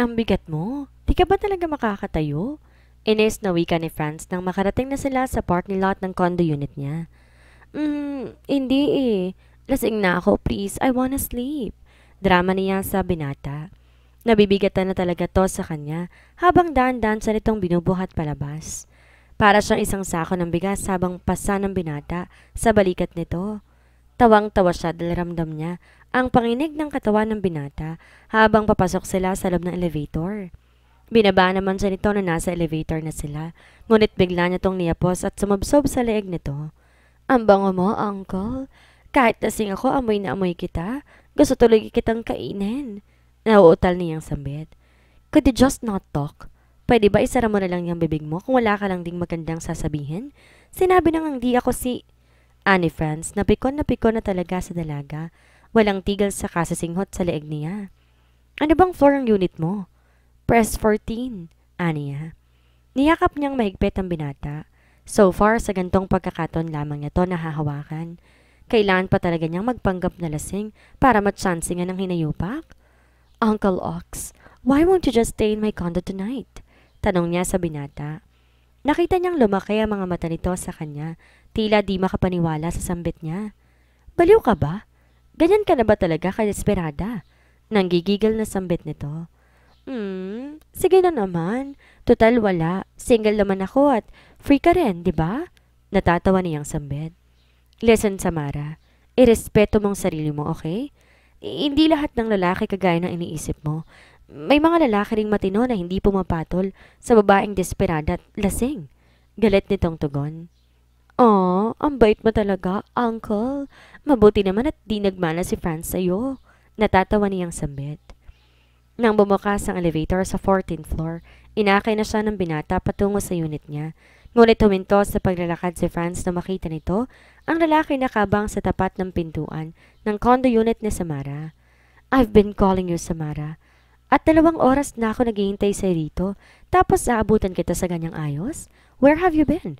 Ang bigat mo. Di ka ba talaga makakatayo? Ines na wika ni Franz nang makarating na sila sa parking lot ng condo unit niya. Hindi eh. Lasing na ako, please. I wanna sleep. Drama niya sa binata. Nabibigatan na talaga to sa kanya habang daan-daan sa nitong binubuhat palabas. Para siyang isang sako ng bigas habang pasa ng binata sa balikat nito. Tawang-tawa siya dahil ramdam niya ang panginig ng katawan ng binata habang papasok sila sa loob ng elevator. Binaba naman siya nito na nasa elevator na sila, ngunit bigla niya tong niyapos at sumabsob sa leeg nito. Ang bango mo, uncle. Kahit lasing ako, amoy na amoy kita. Gusto tuloy kitang kainin. Nauutal niyang sambit. Could you just not talk? Pwede ba isara mo na lang yung bibig mo kung wala ka lang ding magandang sasabihin? Sinabi nang hindi ako si... Ani Franz, napikon na talaga sa dalaga. Walang tigil sa kasisinghot sa leeg niya. Ano bang floor ang unit mo? Press 14, aniya. Niyakap niyang mahigpit ang binata. So far, sa gantong pagkakataon lamang niya to nahahawakan. Kailangan pa talaga niyang magpanggap na lasing para matsansingan ng hinayupak? Uncle Ox, why won't you just stay in my condo tonight? Tanong niya sa binata. Nakita niyang lumaki ang mga mata nito sa kanya, tila di makapaniwala sa sambit niya. Baliw ka ba? Ganyan ka na ba talaga kadesperada? Nanggigigil na sambit nito. Sige na naman. Total wala. Single naman ako at free ka rin, di ba? Natatawa niyang sambit. Listen, Samara. Irespeto mong sarili mo, okay? Hindi lahat ng lalaki kagaya ng iniisip mo. May mga lalaki ring matino na hindi pumapatol sa babaeng desperada at lasing. Galit nitong tugon. Oh, ang bait mo talaga, uncle. Mabuti naman at di nagmana si Franz sa'yo. Natatawa niyang sambit. Nang bumukas ang elevator sa 14th floor, inakay na siya ng binata patungo sa unit niya. Ngunit huminto sa paglalakad si Franz na makita nito ang lalaki na kabang sa tapat ng pintuan ng condo unit ni Samara. I've been calling you, Samara. At 2 oras na ako naghihintay sa dito, tapos aabutan kita sa ganyang ayos? Where have you been?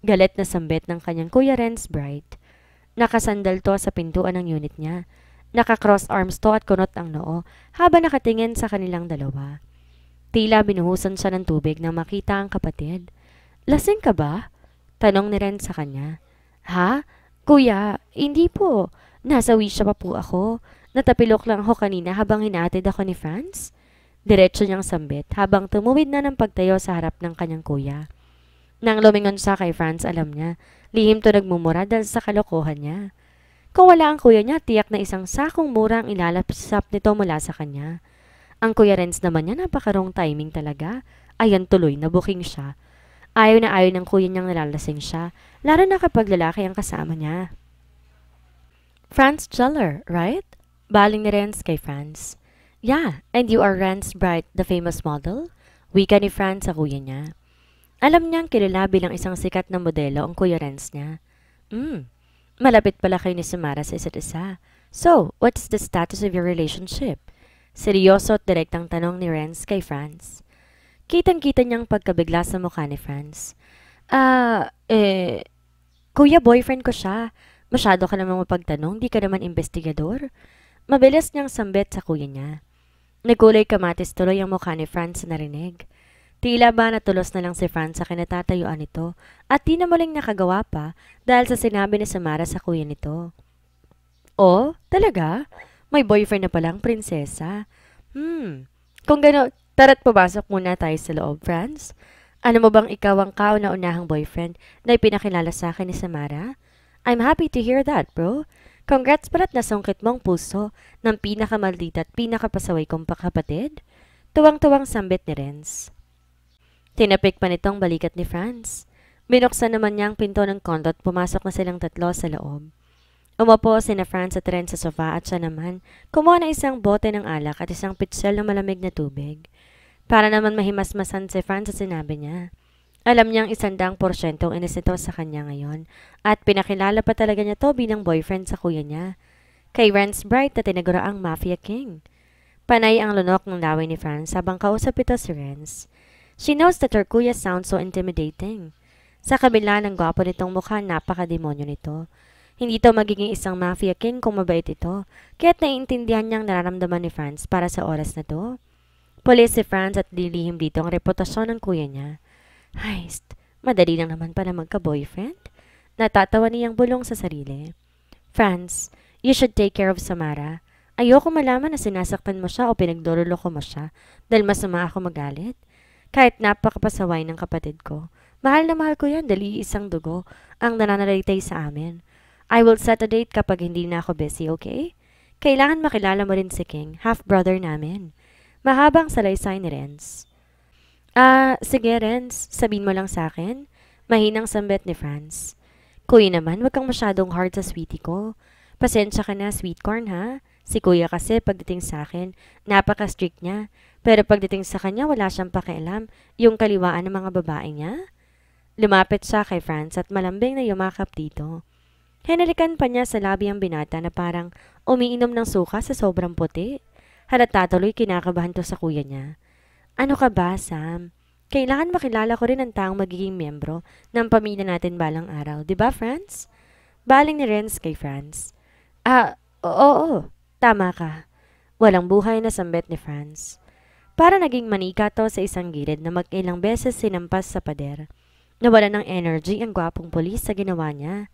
Galit na sambit ng kanyang Kuya Renz Bright. Nakasandal to sa pintuan ng unit niya. Naka-cross arms to at kunot ang noo habang nakatingin sa kanilang dalawa. Tila binuhusan siya ng tubig nang makita ang kapatid. Lasing ka ba? Tanong ni Renz sa kanya. Ha? Kuya, hindi po. Nasa wisya pa po ako. Natapilok lang ako kanina habang hinahatid ako ni Franz. Diretso niyang sambit habang tumuwid na ng pagtayo sa harap ng kanyang kuya. Nang lumingon siya kay Franz, alam niya, lihim to nagmumura dahil sa kalokohan niya. Kung wala ang kuya niya, tiyak na isang sakong mura ang ilalapsap nito mula sa kanya. Ang Kuya Renz naman niya napakarong timing talaga. Ayan tuloy, nabuking siya. Ayaw na ayaw ng kuya niyang nalalasing siya, lalo na kapag lalaki ang kasama niya. Franz Jeller, right? Baling ni Renz kay Franz. Yeah, and you are Renz Bright, the famous model? Wika ni Franz sa kuya niya. Alam niyang kilala bilang isang sikat na modelo ang Kuya Renz niya. Malapit pala kayo ni Samara sa isa't isa. So, what's the status of your relationship? Seryoso at direktang tanong ni Renz kay Franz. Kitang-kita niyang pagkabigla sa mukha ni Franz. Kuya, boyfriend ko siya. Masyado ka namang mapagtanong, di ka naman investigador. Mabilis niyang sambit sa kuya niya. Nagkulay kamatis tuloy ang mukha ni Franz na narinig. Tila ba natulos na lang si Franz sa kinatatayuan nito at di na muling nakagawa pa dahil sa sinabi ni Samara sa kuya nito. Oh, talaga? May boyfriend na palang prinsesa. Kung gano'n, tara't pumasok muna tayo sa loob, Franz. Ano mo bang ikaw ang kauna-unahang boyfriend na ipinakilala sa akin ni Samara? I'm happy to hear that, bro. Congrats pala't nasungkit mong puso ng pinakamaldita at pinakapasaway kong pakapatid. Tuwang-tuwang sambit ni Renz. Tinapik pa nitong balikat ni Franz. Binuksan naman niya ang pinto ng condo at pumasok na silang tatlo sa loob. Umapo sina Franz at Renz sa sofa at siya naman kumuha ng isang bote ng alak at isang pitsel ng malamig na tubig. Para naman mahimasmasan si Franz sa sinabi niya. Alam niyang 100% inis nito sa kanya ngayon at pinakilala pa talaga niya to bilang boyfriend sa kuya niya. Kay Renz Bright na tinagura ang Mafia King. Panay ang lunok ng laway ni Franz habang kausap ito si Renz. She knows that her kuya sounds so intimidating. Sa kabila ng gwapo nitong mukha, napaka-demonyo nito. Hindi to magiging isang Mafia King kung mabait ito, kaya't naiintindihan niyang nararamdaman ni Franz para sa oras na to. Pulis si Franz at lilihim dito ang reputasyon ng kuya niya. Heist, madali lang naman pala magka-boyfriend. Natatawa niyang bulong sa sarili. Franz, you should take care of Samara. Ayoko malaman na sinasaktan mo siya o pinagdololoko mo siya dahil masama ako magalit. Kahit napakapasaway ng kapatid ko. Mahal na mahal ko yan dahil isang dugo ang nananalitay sa amin. I will set a date kapag hindi na ako busy, okay? Kailangan makilala mo rin si King, half-brother namin. Mahabang salaysay ni Renz. Sige Renz, sabihin mo lang sa akin. Mahinang sambit ni Franz. Kuya naman, wag kang masyadong hard sa sweetie ko. Pasensya ka na, sweet corn ha. Si kuya kasi pagdating sa akin, napaka-strict niya. Pero pagdating sa kanya, wala siyang pakialam yung kaliwaan ng mga babae niya. Lumapit siya kay Franz at malambing na yumakap dito. Hinalikan pa niya sa labi ang binata na parang umiinom ng suka sa sobrang puti. Halata tuloy kinakabahan to sa kuya niya. Ano ka ba, Sam? Kailangan makilala ko rin ang taong magiging miyembro ng pamilya natin balang araw. Di ba, Franz? Baling ni Renz kay Franz. Oo. Tama ka. Walang buhay na sambit ni Franz. Para naging manika to sa isang gilid na mag-ilang beses sinampas sa pader. Nawala ng energy ang gwapong pulis sa ginawa niya.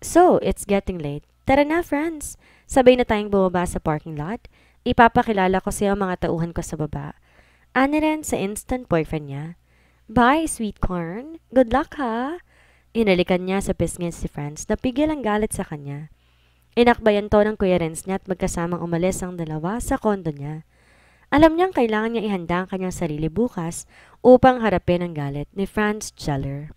So, it's getting late. Tara na, Franz. Sabay na tayong bumaba sa parking lot. Ipapakilala ko siya ang mga tauhan ko sa baba. Ani rin sa instant boyfriend niya. Bye, sweet corn. Good luck, ha? Inalikan niya sa pisngin si Franz na pigil ang galit sa kanya. Inakbayan to ng kuya Renz niya at magkasamang umalis ang dalawa sa kondo niya. Alam niyang kailangan niya ihanda ang kanyang sarili bukas upang harapin ang galit ni Franz Jeller.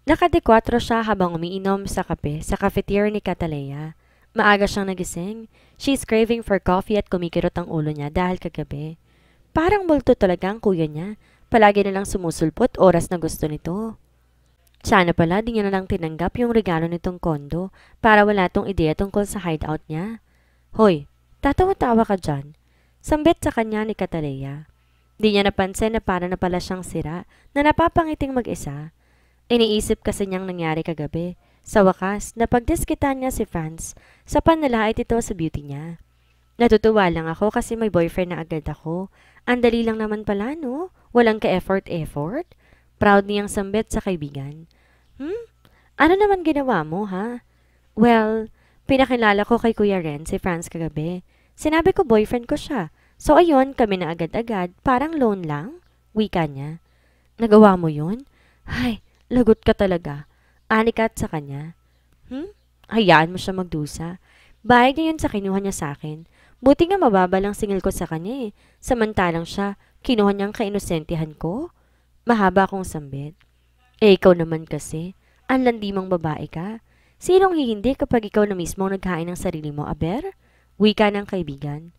Nakadekwatro siya habang umiinom sa kape sa cafeteria ni Catalea. Maaga siyang nagising. She's craving for coffee at kumikirot ang ulo niya dahil kagabi. Parang multo talaga ang kuya niya. Palagi nalang sumusulpot oras na gusto nito. Sana pala di niya nalang tinanggap yung regalo nitong kondo para wala tong ideya tungkol sa hideout niya. Hoy, tatawa-tawa ka dyan. Sambit sa kanya ni Catalea. Di niya napansin na para na pala siyang sira na napapangiting mag-isa. Iniisip kasi niyang nangyari kagabi. Sa wakas, napagdiskitan niya si Franz sa panlalait ito sa beauty niya. Natutuwa lang ako kasi may boyfriend na agad ako. Ang dali lang naman pala, no? Walang ka-effort-effort. Proud niyang sambit sa kaibigan. Ano naman ginawa mo, ha? Well, pinakilala ko kay Kuya Ren si Franz kagabi. Sinabi ko boyfriend ko siya. So ayun, kami na agad-agad. Parang loan lang. Wika niya. Nagawa mo yun? Ay, lagot ka talaga. Anikat sa kanya. Hayaan mo siya magdusa. Bayad niya yun sa kinuha niya sa akin. Buti nga mababa lang singil ko sa kanya eh. Samantalang siya, kinuha niyang kainosentihan ko. Mahaba akong sambit. Ikaw naman kasi, ang landi mong babae ka. Sinong hihindi kapag ikaw na mismo naghain ng sarili mo, aber? Wika ng kaibigan.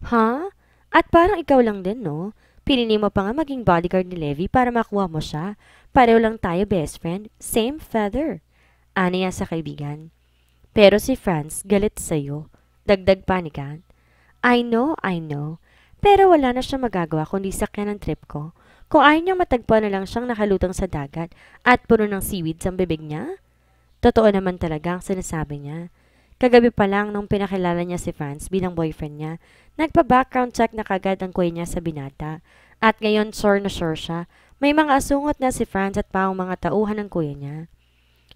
Ha? At parang ikaw lang din, no? Pinili mo pa nga maging bodyguard ni Levi para makuha mo siya. Pareho lang tayo best friend. Same feather. Aniya sa kaibigan. Pero si Franz galit sa'yo. Dagdag panikan. I know. Pero wala na siya magagawa kundi sakyan ng trip ko. Kung ayaw niyang matagpuan na lang siyang nakalutang sa dagat at puno ng seaweed sa bibig niya? Totoo naman talaga ang sinasabi niya. Kagabi pa lang nung pinakilala niya si Franz bilang boyfriend niya, nagpa-background check na kagad ang kuya niya sa binata. At ngayon sure na sure siya, may mga asungot na si Franz at paong mga tauhan ng kuya niya.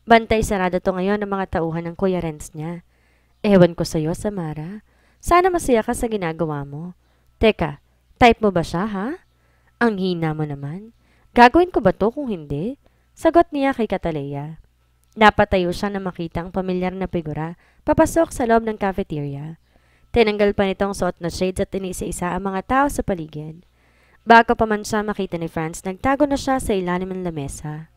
Bantay sarado to ngayon ng mga tauhan ng kuya Renz niya. Ewan ko sa'yo, Samara. Sana masaya ka sa ginagawa mo. Teka, type mo ba siya, ha? Ang hina mo naman. Gagawin ko ba to kung hindi? Sagot niya kay Catalea. Napatayo siya na makita ang pamilyar na figura papasok sa loob ng cafeteria. Tinanggal pa nitong suot na shades at inisa-isa ang mga tao sa paligid. Bago pa man siya makita ni Franz, nagtago na siya sa ilalim ng lamesa.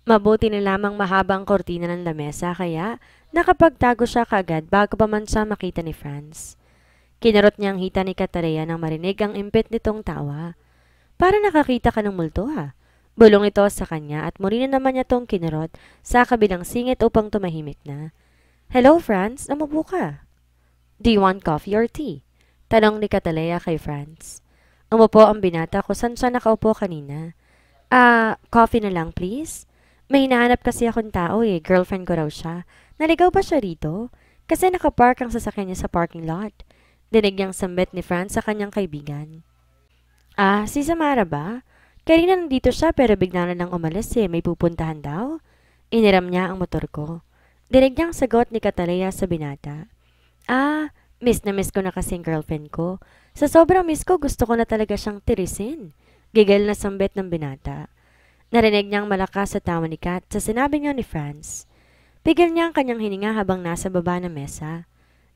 Mabuti na lamang mahabang kortina ng lamesa kaya nakapagtago siya kaagad bago pa man siya makita ni Franz. Kinarot niya ang hita ni Catalea nang marinig ang impit nitong tawa. Para nakakita ka ng multo ha. Bulong ito sa kanya at muli na naman niya tong kinarot sa kabilang singit upang tumahimik na. Hello, Franz. Umupo ka. Do you want coffee or tea? Tanong ni Catalea kay Franz. Umupo ang binata kung saan siya nakaupo kanina. Coffee na lang please. May hinahanap kasi akong tao eh. Girlfriend ko raw siya. Naligaw ba siya rito? Kasi nakapark ang sasakyan niya sa parking lot. Dinig niyang sambit ni Franz sa kanyang kaibigan. Ah, si Samara ba? Kanina nandito siya pero bigla na lang umalis may pupuntahan daw. Iniram niya ang motor ko. Dinig niyang sagot ni Catalea sa binata. Ah, miss na miss ko na kasing girlfriend ko. Sa sobrang miss ko, gusto ko na talaga siyang tirisin. Gigil na sambit ng binata. Narinig niyang malakas sa tawa ni Kat sa sinabi niya ni Franz. Pigil niya ang kanyang hininga habang nasa baba ng mesa.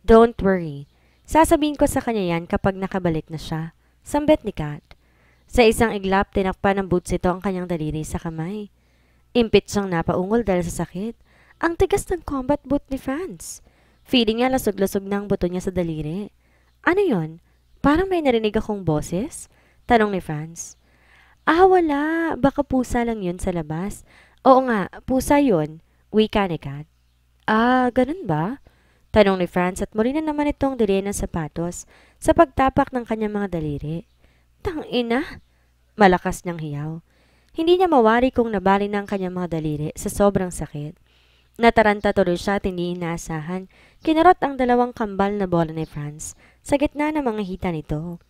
Don't worry. Sasabihin ko sa kanya yan kapag nakabalik na siya. Sambit ni Kat. Sa isang iglap, tinakpan ng boots ito ang kanyang daliri sa kamay. Impit siyang napaungol dahil sa sakit. Ang tigas ng combat boot ni Franz. Feeling niya lasog-lasog na ang buto niya sa daliri. Ano yon? Parang may narinig akong boses? Tanong ni Franz. Ah, wala. Baka pusa lang yun sa labas. Oo nga, pusa yun. Wika ni Kat. Ah, ganun ba? Tanong ni Franz at muli na naman itong dili ng sapatos sa pagtapak ng kanyang mga daliri. Tangina! Malakas niyang hiyaw. Hindi niya mawari kung nabali na ang kanyang mga daliri sa sobrang sakit. Nataranta tuloy siya at hindi inaasahan. Kinarot ang dalawang kambal na bola ni Franz sa gitna ng mga hita nito.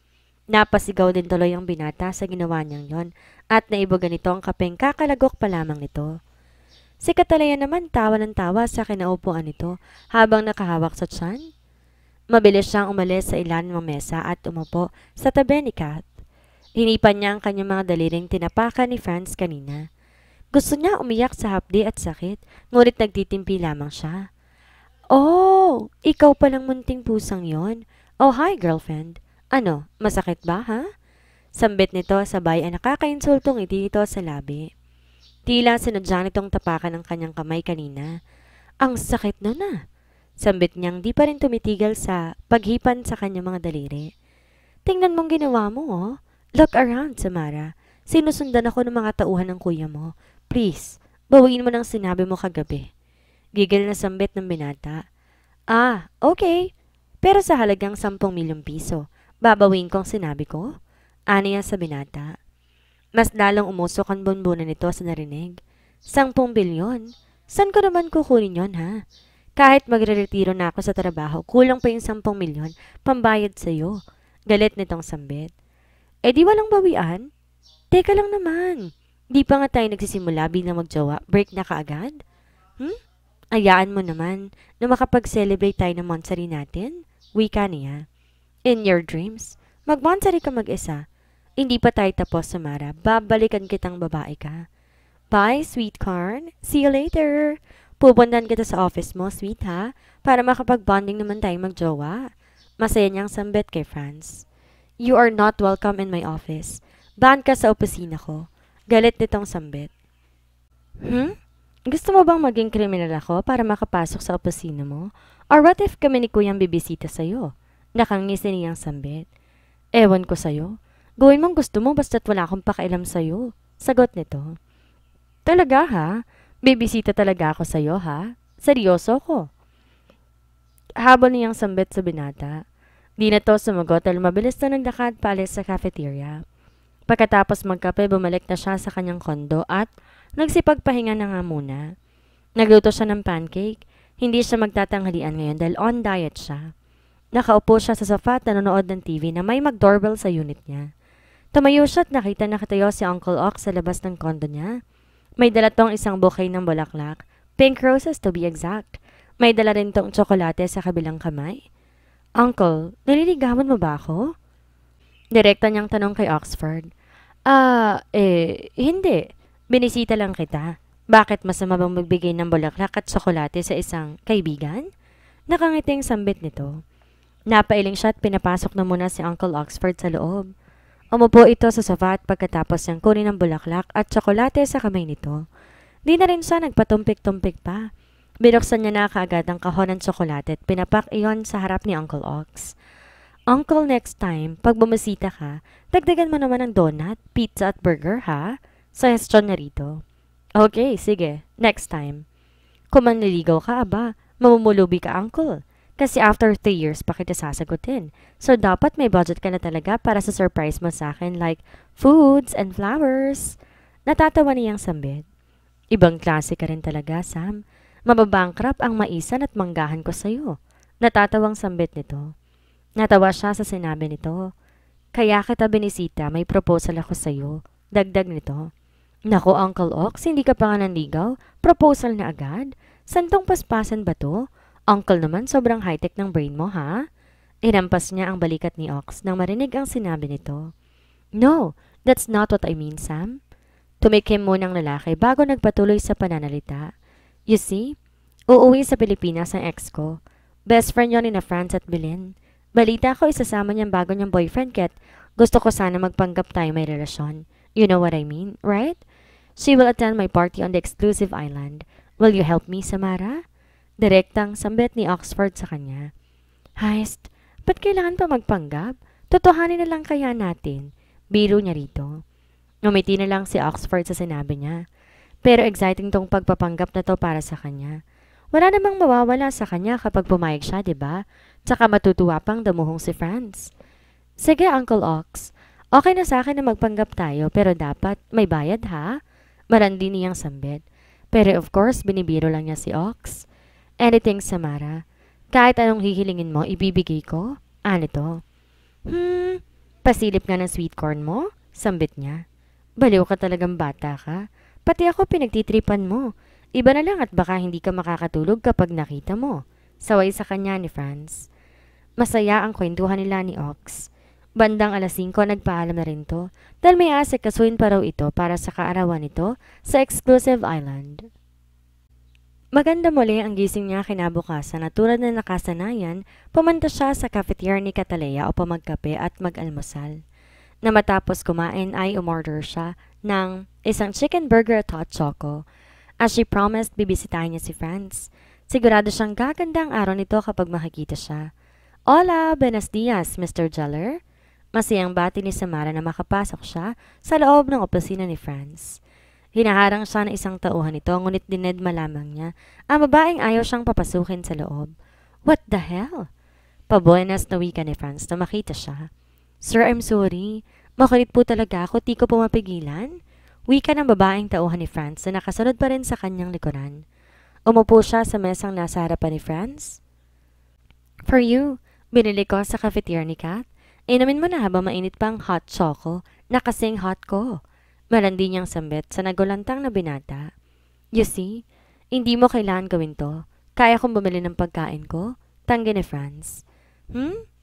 Napasigaw din tuloy ang binata sa ginawa niyang yon at naibugan nito ang kapeng kakalagok pa lamang nito. Si Catalea naman tawa ng tawa sa kinaupuan nito habang nakahawak sa tiyan. Mabilis siyang umalis sa ilalim ng mesa at umupo sa tabi ni Kat. Hinipan niya ang kanyang mga daliring tinapakan ni Franz kanina. Gusto niya umiyak sa hapdi at sakit, ngunit nagtitimpi lamang siya. Oh, ikaw palang munting pusang yon. Oh, hi girlfriend. Ano, masakit ba ha? Sambit nito sabay ang nakakainsultong ngiti nito sa labi. Tila sinadya nitong tapakan ang kanyang kamay kanina. Ang sakit na na. Sambit niyang di pa rin tumitigil sa paghipan sa kanyang mga daliri. Tingnan mong ginawa mo oh. Look around, Samara. Sinusundan ako ng mga tauhan ng kuya mo. Please, bawiin mo ng sinabi mo kagabi. Gigil na sambit ng binata. Ah, okay. Pero sa halagang 10,000,000 piso, babawiin kong sinabi ko? Aniya sa binata. Mas lalong umusok ang bunbunan nito sa narinig. 10,000,000,000? San ko naman kukunin yon ha? Kahit magre-retiro na ako sa trabaho, kulang pa yung 10,000,000 pambayad sa'yo. Galit nitong sambit. Eh di walang bawian? Teka lang naman. Di pa nga tayo nagsisimula bilang magjowa, break na kaagad? Ayaan mo naman na makapag-celebrate tayo ng monthsary natin? Wika niya. In your dreams, mag-monthsary ka mag-isa. Hindi pa tayo tapos, Samara. Babalikan kitang babae ka. Bye, sweet corn. See you later. Pupuntahan kita sa office mo, sweet ha? Para makapag-bonding naman tayo magjowa. Masaya niyang sambit kay Franz. You are not welcome in my office. Ban ka sa opisina ko. Galit nitong sambit. Gusto mo bang maging kriminal ako para makapasok sa opisina mo? Or what if kami ni Kuyang bibisita sa'yo? Nakangisi niyang sambit. Ewan ko sa'yo. Gawin mong gusto mo basta't wala akong pakialam sa'yo. Sagot nito. Talaga ha? Bibisita talaga ako sa'yo ha? Seryoso ko. Habol niyang sambit sa binata. Di na to sumagot dahil mabilis na naglakad paalis sa cafeteria. Pagkatapos magkape, bumalik na siya sa kanyang kondo at nagsipagpahinga na nga muna. Nagluto siya ng pancake. Hindi siya magtatanghalian ngayon dahil on diet siya. Nakaupo siya sa sofa at nanonood ng TV na may mag-doorbell sa unit niya. Tumayo siya at nakatayo si Uncle Ox sa labas ng kondo niya. May dala tong isang bouquet ng bulaklak. Pink roses to be exact. May dala rin tong tsokolate sa kabilang kamay. Uncle, naliligawan mo ba ako? Direkta niyang tanong kay Oxford. Hindi. Binisita lang kita. Bakit masama bang magbigay ng bulaklak at tsokolate sa isang kaibigan? Nakangiting sambit nito. Napailing siya at pinapasok na muna si Uncle Oxford sa loob. Umupo ito sa sofa at pagkatapos niyang kunin ang bulaklak at tsokolate sa kamay nito. Di na rin siya nagpatumpik-tumpik pa. Binuksan niya na kaagad ang kahon ng tsokolate at pinapak iyon sa harap ni Uncle Ox. Uncle, next time, pag bumisita ka, dagdagan mo naman ng donut, pizza at burger, ha? Suggestion niya rito. Okay, sige. Next time. Kung manliligaw ka, aba, mamumulubi ka, Uncle. Kasi after 3 years pa kita sasagutin. So, dapat may budget ka na talaga para sa surprise mo sa akin like foods and flowers. Natatawa niyang sambit. Ibang klase ka rin talaga, Sam. Mababankrupt ang maisan at manggahan ko sa'yo. Natatawang sambit nito. Natawa siya sa sinabi nito. Kaya kita binisita, may proposal ako sa'yo. Dagdag nito. Naku, Uncle Ox, hindi ka pa nga nanligaw? Proposal na agad? Santong paspasan ba to? Uncle naman, sobrang high-tech ng brain mo, ha? Inampas niya ang balikat ni Ox nang marinig ang sinabi nito. No, that's not what I mean, Sam. Tumikim munang lalaki bago nagpatuloy sa pananalita. You see, uuwi sa Pilipinas ang ex ko. Best friend yun ni na France at Belen. Balita ko isasama niyang bago niyang boyfriend Ket. Gusto ko sana magpanggap tayo may relasyon. You know what I mean, right? She will attend my party on the exclusive island. Will you help me, Samara? Direktang sambit ni Oxford sa kanya. Heist, ba't kailangan pa magpanggap? Totohanin na lang kaya natin. Biro niya rito. Ngumiti na lang si Oxford sa sinabi niya. Pero exciting tong pagpapanggap na to para sa kanya. Wala namang mawawala sa kanya kapag pumayag siya, diba? Tsaka matutuwa pang damuhong si Franz. Sige, Uncle Ox. Okay na sa akin na magpanggap tayo pero dapat may bayad ha? Marandi niyang sambit. Pero of course, binibiro lang niya si Ox. Anything, Samara. Kahit anong hihilingin mo, ibibigay ko. Ano to? Pasilip nga ng sweet corn mo? Sambit niya. Baliw ka talagang bata ka. Pati ako pinagtitripan mo. Iba na lang at baka hindi ka makakatulog kapag nakita mo. Saway sa kanya ni Franz. Masaya ang kwentuhan nila ni Ox. Bandang alas 5 nagpaalam na rin to dahil may asikasuhin pa raw ito para sa kaarawan nito sa exclusive island. Maganda muli ang gising niya kinabukasan at tulad na nakasanayan, pumunta siya sa cafeteria ni Catalea upang magkape at mag-almusal. Na matapos kumain ay umorder siya ng isang chicken burger at hot choco. As she promised, bibisitahin niya si Franz. Sigurado siyang gaganda ang araw nito kapag makikita siya. Hola, buenos dias, Mr. Jeller. Masayang bati ni Samara na makapasok siya sa loob ng opisina ni Franz. Hinaharang siya ng isang tauhan nito ngunit dined malamang niya ang babaeng ayaw siyang papasukin sa loob. What the hell? Pabuenas na wika ni Franz na makita siya. Sir, I'm sorry. Makulit po talaga ako, di ko po mapigilan. Wika ng babaeng tauhan ni Franz na nakasunod pa rin sa kanyang likuran. Umupo siya sa mesang nasa harapan ni Franz. For you, binili ko sa cafeteria ni Kat. Inumin mo na habang mainit pang hot choco na kasing hot ko. Malandi niyang sambit sa nagulantang na binata. You see, hindi mo kailangan gawin to. Kaya kong bumili ng pagkain ko. Tanggi ni Franz.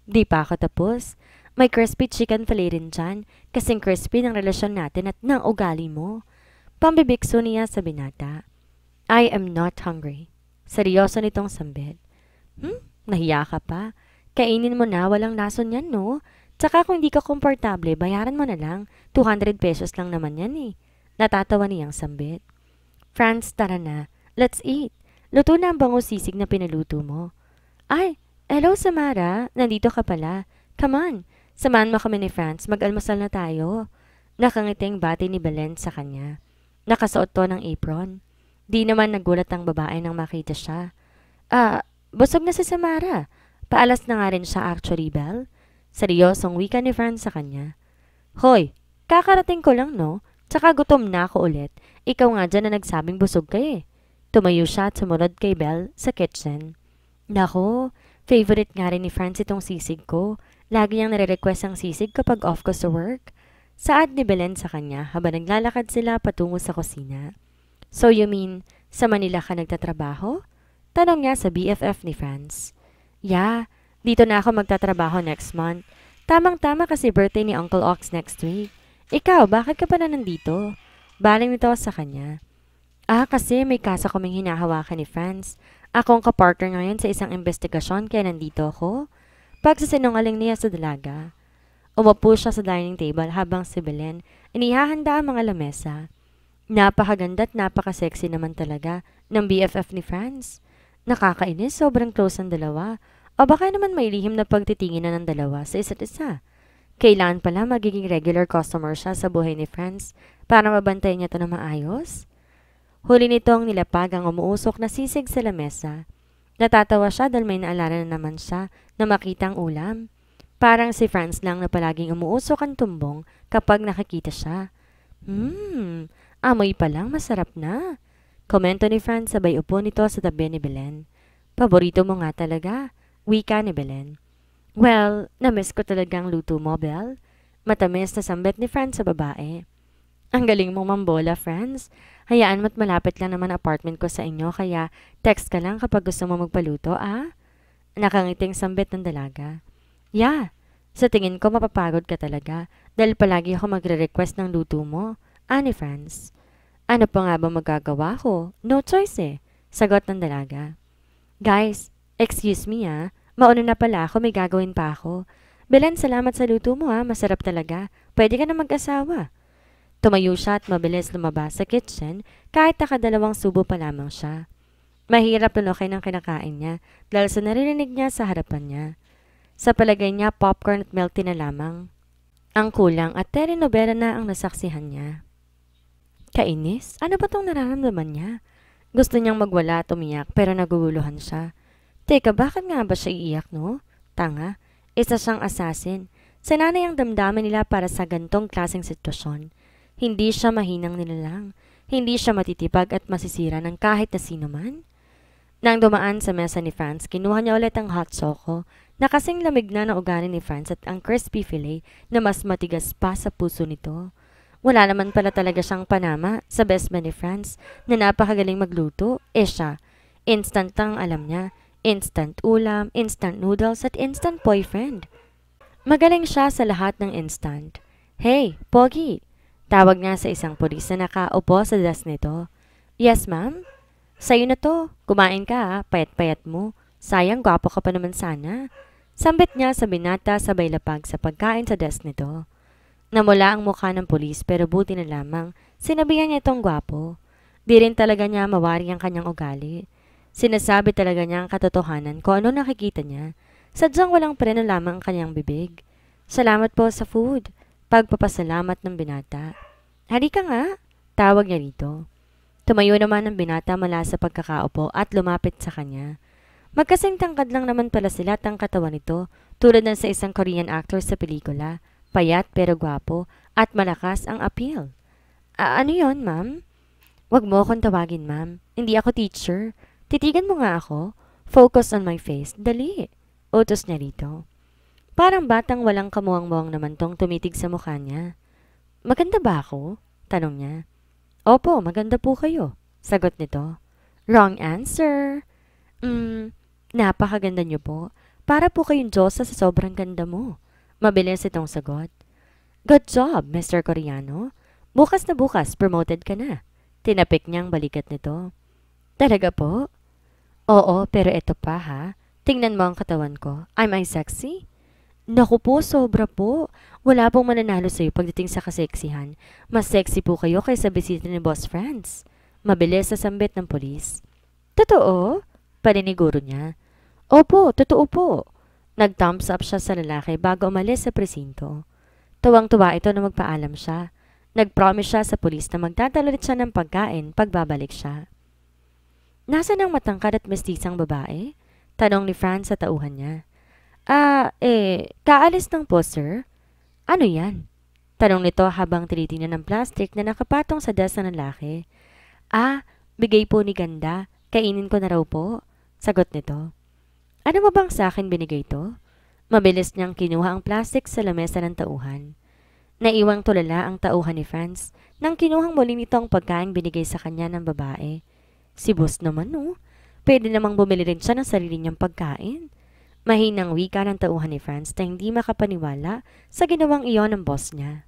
Di pa ako tapos. May crispy chicken fillet rin dyan, kasing crispy ng relasyon natin at ng ugali mo. Pambibikso niya sa binata. I am not hungry. Seryoso nitong sambit. Nahiya ka pa? Kainin mo na, walang lason yan, no? Tsaka kung di ka komportable, bayaran mo na lang. 200 pesos lang naman yan eh. Natatawa niyang sambit. Franz, tara na. Let's eat. Luto na ang bango sisig na pinaluto mo. Ay, hello Samara. Nandito ka pala. Come on. Samahan mo kami ni Franz, mag-almusal na tayo. Nakangiting bati ni Belen sa kanya. Nakasuot to ng apron. Di naman nagulat ang babae nang makita siya. Busog na si Samara. Paalas na nga rin siya actually, Belle. Seryosong wika ni Franz sa kanya. Hoy, kakarating ko lang no? Tsaka gutom na ako ulit. Ikaw nga dyan na nagsabing busog ka eh. Tumayo siya at sumunod kay Belle sa kitchen. Nako, favorite nga rin ni Franz itong sisig ko. Lagi niyang nare-request ang sisig kapag off ko sa work. Saad ni Belen sa kanya habang naglalakad sila patungo sa kusina. So you mean, sa Manila ka nagtatrabaho? Tanong niya sa BFF ni Franz. Yeah, dito na ako magtatrabaho next month. Tamang-tama kasi birthday ni Uncle Ox next week. Ikaw, bakit ka pa na nandito? Baling nito sa kanya. Kasi may kaso kaming hinahawakan ni Franz. Ako ang kapartner ngayon sa isang investigasyon kaya nandito ako. Pagsasinungaling niya sa dalaga. Umupo siya sa dining table habang si Belen inihahanda ang mga lamesa. Napakaganda at napaka-sexy naman talaga ng BFF ni Franz. Nakakainis, sobrang close ang dalawa. O baka naman may lihim na pagtitingin na ng dalawa sa isa't isa. Kailan pala magiging regular customer siya sa buhay ni Franz para mabantayan niya ito na maayos? Huli nitong nilapag ang umuusok na sisig sa lamesa. Natatawa siya dahil may naalala na naman siya na makitang ulam. Parang si Franz lang na palaging umuusok ang tumbong kapag nakikita siya. Amoy pa lang masarap na. Komento ni Franz sabay upo nito sa tabi ni Belen. Paborito mo nga talaga, wika ni Belen. Well, namiss ko talaga ang luto mo, Belle. Matamis na sambit ni Franz sa babae. Ang galing mong mambola, Franz. Hayaan mo't malapit lang naman apartment ko sa inyo kaya text ka lang kapag gusto mo magpaluto, ah? Nakangiting sambit ng dalaga. Yeah, sa tingin ko mapapagod ka talaga dahil palagi ako magre-request ng luto mo, ani Franz. Ano pa nga ba magagawa ko? No choice eh, sagot ng dalaga. Guys, excuse me ah, mauna na pala ako, may gagawin pa ako. Belen, salamat sa luto mo ah, masarap talaga. Pwede ka na mag-asawa. Tumayo siya at mabilis lumabas sa kitchen kahit nakadalawang subo pa lamang siya. Mahirap lunukin ang kinakain niya dahil sa naririnig niya sa harapan niya. Sa palagay niya, popcorn at milk tea na lamang. Ang kulang at telenovela na ang nasaksihan niya. Kainis? Ano ba tong nararamdaman niya? Gusto niyang magwala at umiyak pero naguguluhan siya. Teka, bakit nga ba siya iiyak no? Tanga, isa siyang assassin. Sananay ang damdamin nila para sa gantong klaseng sitwasyon. Hindi siya mahinang nilalang. Hindi siya matitipag at masisira ng kahit na sino man. Nang dumaan sa mesa ni Franz, kinuha niya ulit ang hot choco na kasing lamig na ng ugali ni Franz at ang crispy fillet na mas matigas pa sa puso nito. Wala naman pala talaga siyang panama sa best man ni Franz na napakagaling magluto. Siya, instant lang alam niya. Instant ulam, instant noodles at instant boyfriend. Magaling siya sa lahat ng instant. Hey, Pogi! Tawag niya sa isang pulis na nakaupo sa desk nito. Yes, ma'am? Sa'yo na to. Kumain ka ha. Payat-payat mo. Sayang, gwapo ka pa naman sana. Sambit niya sa binata sabay lapag sa pagkain sa desk nito. Namula ang mukha ng pulis pero buti na lamang sinabihan niya itong gwapo. Di rin talaga niya mawari ang kanyang ugali. Sinasabi talaga niya ang katotohanan kung ano nakikita niya. Sadyang walang preno lamang ang kanyang bibig. Salamat po sa food. Pagpapasalamat ng binata. Halika nga, tawag niya rito. Tumayo naman ang binata mula sa pagkakaupo at lumapit sa kanya. Magkasing tangkad lang naman pala sila at ang katawan nito tulad ng sa isang Korean actor sa pelikula. Payat pero gwapo at malakas ang appeal. Ano yon, ma'am? Wag mo akong tawagin, ma'am. Hindi ako teacher. Titigan mo nga ako. Focus on my face. Dali. Utos niya rito. Parang batang walang kamuwang-muwang naman tong tumitig sa mukha niya. Maganda ba ako? Tanong niya. Opo, maganda po kayo. Sagot nito. Wrong answer. Napakaganda niyo po. Para po kayong Diyosa sa sobrang ganda mo. Mabilis itong sagot. Good job, Mr. Koreano. Bukas na bukas, promoted ka na. Tinapik niyang balikat nito. Talaga po? Oo, pero ito pa ha. Tingnan mo ang katawan ko. Am I sexy? Naku po, sobra po. Wala pong mananalo sa'yo pagdating sa kaseksihan. Mas sexy po kayo kaysa bisita ni Boss Franz. Mabilis sa sambit ng polis. Totoo? Paniniguro niya. Opo, totoo po. Nag-thumbs up siya sa lalaki bago umalis sa presinto. Tuwang-tuwa ito na magpaalam siya. Nag-promise siya sa polis na magdadalit siya ng pagkain pagbabalik siya. Nasaan ang matangkad at mestisang babae? Tanong ni Franz sa tauhan niya. Kaalis ng po, sir? Ano yan? Tanong nito habang tinitingnan ng plastic na nakapatong sa desk ng lalaki. Bigay po ni Ganda. Kainin ko na raw po. Sagot nito. Ano mo bang sa akin binigay to? Mabilis niyang kinuha ang plastic sa lamesa ng tauhan. Naiwang tulala ang tauhan ni Franz nang kinuhang muli nito ang pagkain binigay sa kanya ng babae. Si boss naman no? Pwede namang bumili rin siya ng sarili niyang pagkain. Mahinang wika ng tauhan ni Franz na hindi makapaniwala sa ginawang iyon ng boss niya.